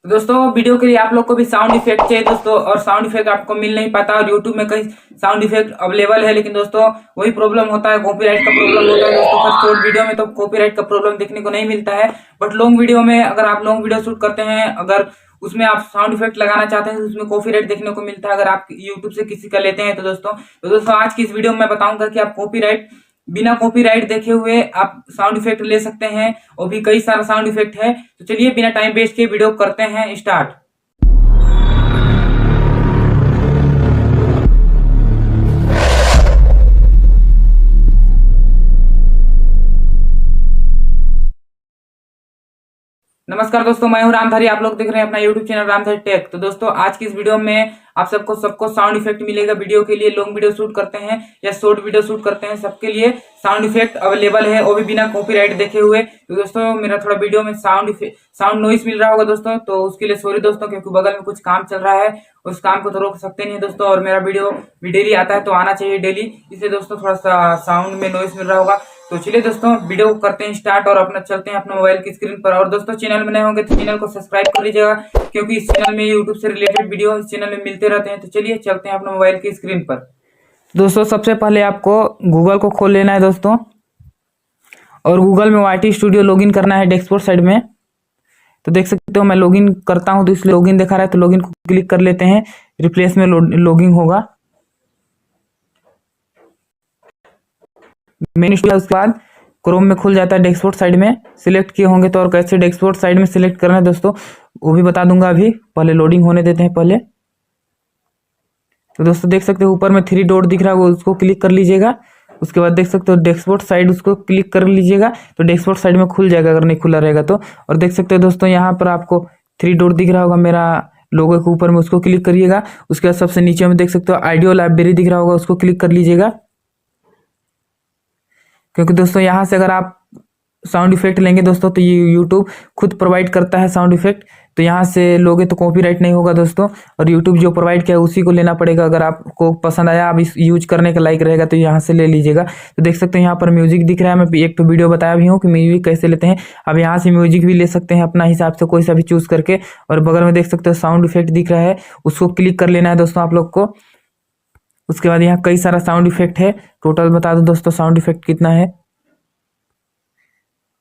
तो दोस्तों वीडियो के लिए आप लोग को भी साउंड इफेक्ट चाहिए दोस्तों, और साउंड इफेक्ट आपको मिल नहीं पाता, और यूट्यूब में कई साउंड इफेक्ट अवेलेबल है, लेकिन दोस्तों वही प्रॉब्लम होता है, कॉपीराइट का प्रॉब्लम होता है दोस्तों। खैर शॉर्ट वीडियो में तो कॉपीराइट का प्रॉब्लम देखने को नहीं मिलता है, बट लॉन्ग वीडियो में अगर आप लॉन्ग वीडियो शूट करते हैं, अगर उसमें आप साउंड इफेक्ट लगाना चाहते हैं तो उसमें कॉपीराइट देखने को मिलता है, अगर आप यूट्यूब से किसी का लेते हैं तो दोस्तों आज की इस वीडियो में मैं बताऊंगा कि आप कॉपीराइट बिना कॉपीराइट देखे हुए आप साउंड इफेक्ट ले सकते हैं, और भी कई सारा साउंड इफेक्ट है। तो चलिए बिना टाइम वेस्ट के वीडियो करते हैं स्टार्ट। नमस्कार दोस्तों, मैं हूं रामधारी, आप लोग देख रहे हैं अपना YouTube चैनल रामधारी टेक। तो दोस्तों आज की इस वीडियो में आप सबको साउंड इफेक्ट मिलेगा। वीडियो के लिए लॉन्ग वीडियो शूट करते हैं या शॉर्ट वीडियो शूट करते हैं, सबके लिए साउंड इफेक्ट अवेलेबल है, वो भी बिना कॉपीराइट देखे हुए। तो दोस्तों मेरा थोड़ा वीडियो में साउंड नॉइस मिल रहा होगा दोस्तों, तो उसके लिए सॉरी दोस्तों, क्योंकि बगल में कुछ काम चल रहा है, उस काम को तो रोक सकते नहीं दोस्तों। और मेरा वीडियो भी डेली आता है, तो आना चाहिए डेली, इसलिए दोस्तों थोड़ा सा साउंड में नॉइस मिल रहा होगा। तो चलिए दोस्तों वीडियो करते हैं स्टार्ट, और अपना चलते हैं अपने मोबाइल की स्क्रीन पर। और दोस्तों चैनल में नए होंगे तो चैनल को सब्सक्राइब कर लीजिएगा, क्योंकि इस चैनल में यूट्यूब से रिलेटेड वीडियो इस चैनल में मिलते रहते हैं। तो चलिए चलते हैं अपने मोबाइल की स्क्रीन पर। दोस्तों सबसे पहले आपको गूगल को खोल लेना है दोस्तों, और गूगल में YT स्टूडियो लॉगिन करना है डेस्कटॉप साइड में। तो देख सकते हो मैं लॉगिन करता हूं, तो इसलिए लॉगिन दिखा रहा है, तो लॉगिन को क्लिक कर लेते हैं। रिप्लेस में लॉगिन होगा मेन्यू, उसके बाद क्रोम में खुल जाता है डेस्कटॉप साइड में। सिलेक्ट किए होंगे तो और कैसे डेस्कटॉप साइड में सिलेक्ट करना है दोस्तों वो भी बता दूंगा, अभी पहले लोडिंग होने देते हैं पहले। तो दोस्तों देख सकते हो ऊपर में 3 डॉट दिख रहा है, उसको क्लिक कर लीजिएगा। उसके बाद देख सकते हो डेस्कटॉप साइड, उसको क्लिक कर लीजिएगा, तो डेस्कटॉप साइड में खुल जाएगा अगर नहीं खुला रहेगा तो। और देख सकते हो दोस्तों यहाँ पर आपको 3 डॉट दिख रहा होगा मेरा लोगो के ऊपर में, उसको क्लिक करिएगा। उसके बाद सबसे नीचे में देख सकते हो ऑडियो लाइब्रेरी दिख रहा होगा, उसको क्लिक कर लीजिएगा। क्योंकि दोस्तों यहाँ से अगर आप साउंड इफेक्ट लेंगे दोस्तों, तो ये यूट्यूब खुद प्रोवाइड करता है साउंड इफेक्ट, तो यहाँ से लोगे तो कॉपीराइट नहीं होगा दोस्तों। और यूट्यूब जो प्रोवाइड किया है उसी को लेना पड़ेगा। अगर आपको पसंद आया, आप इस यूज करने के लायक रहेगा, तो यहाँ से ले लीजिएगा। तो देख सकते हैं यहाँ पर म्यूजिक दिख रहा है, मैं एक तो वीडियो बताया भी हूँ कि म्यूजिक कैसे लेते हैं। अब यहाँ से म्यूजिक भी ले सकते हैं अपना हिसाब से, कोई सा भी चूज करके। और बगल में देख सकते हो साउंड इफेक्ट दिख रहा है, उसको क्लिक कर लेना है दोस्तों आप लोग को। उसके बाद यहाँ कई सारा साउंड इफेक्ट है, टोटल बता दो दोस्तों साउंड इफेक्ट कितना है।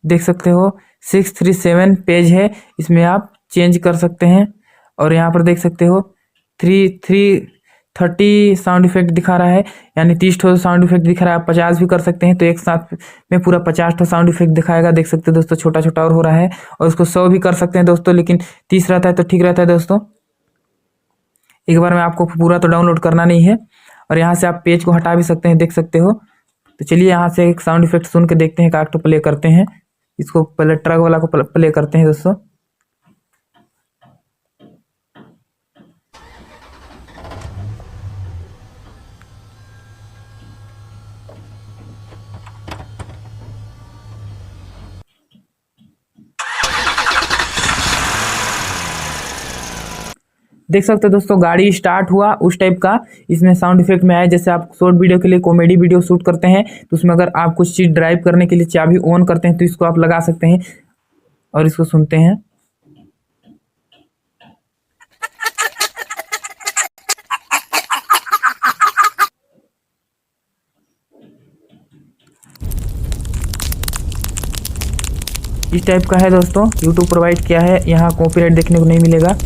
देख सकते हो 637 पेज है, इसमें आप चेंज कर सकते हैं। और यहाँ पर देख सकते हो 30 साउंड इफेक्ट दिखा रहा है, यानी 30 साउंड इफेक्ट दिखा रहा है। आप 50 भी कर सकते हैं, तो एक साथ में पूरा 50 साउंड इफेक्ट दिखाएगा। देख सकते हो दोस्तों छोटा छोटा और हो रहा है। और उसको 100 भी कर सकते हैं दोस्तों, लेकिन 30 रहता है तो ठीक रहता है दोस्तों। एक बार में आपको पूरा तो डाउनलोड करना नहीं है। और यहाँ से आप पेज को हटा भी सकते हैं, देख सकते हो। तो चलिए यहाँ से एक साउंड इफेक्ट सुन के देखते हैं, काट तो प्ले करते हैं। इसको पहले ट्रक वाला को प्ले करते हैं दोस्तों। देख सकते हो दोस्तों गाड़ी स्टार्ट हुआ उस टाइप का इसमें साउंड इफेक्ट में आया। जैसे आप शॉर्ट वीडियो के लिए कॉमेडी वीडियो शूट करते हैं, तो उसमें अगर आप कुछ चीज़ ड्राइव करने के लिए चाबी ऑन करते हैं, तो इसको आप लगा सकते हैं और इसको सुनते हैं। इस टाइप का है दोस्तों, यूट्यूब प्रोवाइड किया है, यहाँ कॉपीराइट देखने को नहीं मिलेगा।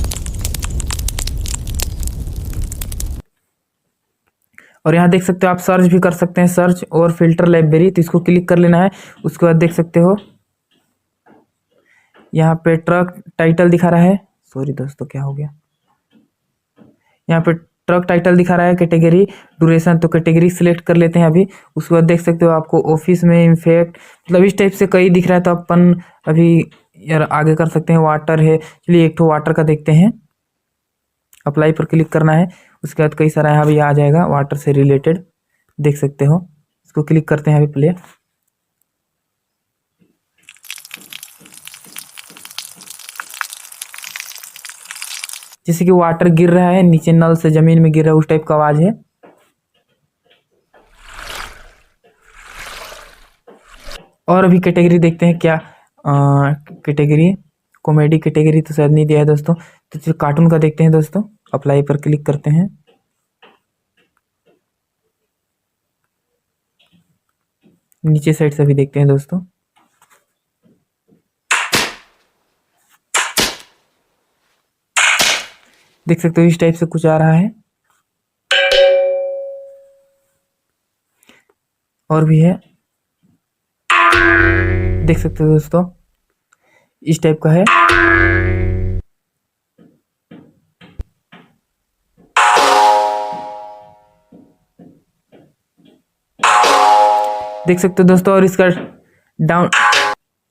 और यहाँ देख सकते हो आप सर्च भी कर सकते हैं, सर्च और फिल्टर लाइब्रेरी, तो इसको क्लिक कर लेना है। उसके बाद देख सकते हो यहाँ पे ट्रक टाइटल दिखा रहा है, सॉरी दोस्तों क्या हो गया, यहाँ पे ट्रक टाइटल दिखा रहा है, कैटेगरी ड्यूरेशन, तो कैटेगरी सिलेक्ट कर लेते हैं अभी। उसके बाद देख सकते हो आपको ऑफिस में इम्फेक्ट, मतलब इस टाइप से कई दिख रहा है, तो अपन अभी यार आगे कर सकते हैं। वाटर है, चलिए एक तो वाटर का देखते हैं, अप्लाई पर क्लिक करना है। उसके बाद कई सारा यहाँ भी आ जाएगा वाटर से रिलेटेड, देख सकते हो। इसको क्लिक करते हैं अभी प्ले। जैसे कि वाटर गिर रहा है नीचे, नल से जमीन में गिर रहा है, उस टाइप का आवाज है। और अभी कैटेगरी देखते हैं क्या कैटेगरी कॉमेडी कैटेगरी तो शायद नहीं दिया है दोस्तों, तो चलिए कार्टून का देखते हैं दोस्तों। अप्लाई पर क्लिक करते हैं। नीचे साइड से भी देखते हैं दोस्तों। देख सकते हो इस टाइप से कुछ आ रहा है, और भी है, देख सकते हो दोस्तों इस टाइप का है। देख सकते हो दोस्तों, और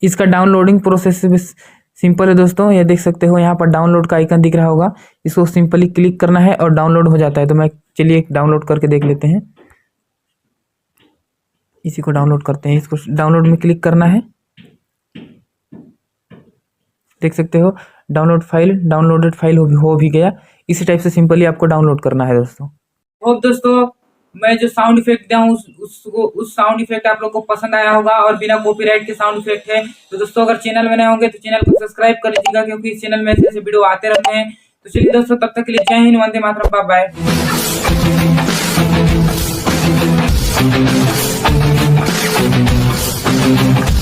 इसका डाउनलोडिंग प्रोसेस भी सिंपल है दोस्तों। ये देख सकते हो यहाँ पर डाउनलोड का आइकन दिख रहा होगा, इसको सिंपली क्लिक करना है और डाउनलोड हो जाता है। तो मैं चलिए डाउनलोड करके देख लेते हैं। इसी को डाउनलोड करते हैं, इसको डाउनलोड में क्लिक करना है। देख सकते हो डाउनलोडेड फाइल हो भी गया। इसी टाइप से सिंपली आपको डाउनलोड करना है दोस्तों। होप दोस्तों मैं जो साउंड इफेक्ट दिया हूँ उस साउंड इफेक्ट आप लोग को पसंद आया होगा और बिना कॉपीराइट के साउंड इफेक्ट है। तो दोस्तों अगर चैनल में नए होंगे तो चैनल को सब्सक्राइब कर लीजिएगा, क्योंकि इस चैनल में ऐसे वीडियो आते रहते हैं। तो चलिए दोस्तों, तब तक के लिए जय हिंद, वंदे मातरम, बाय बाय।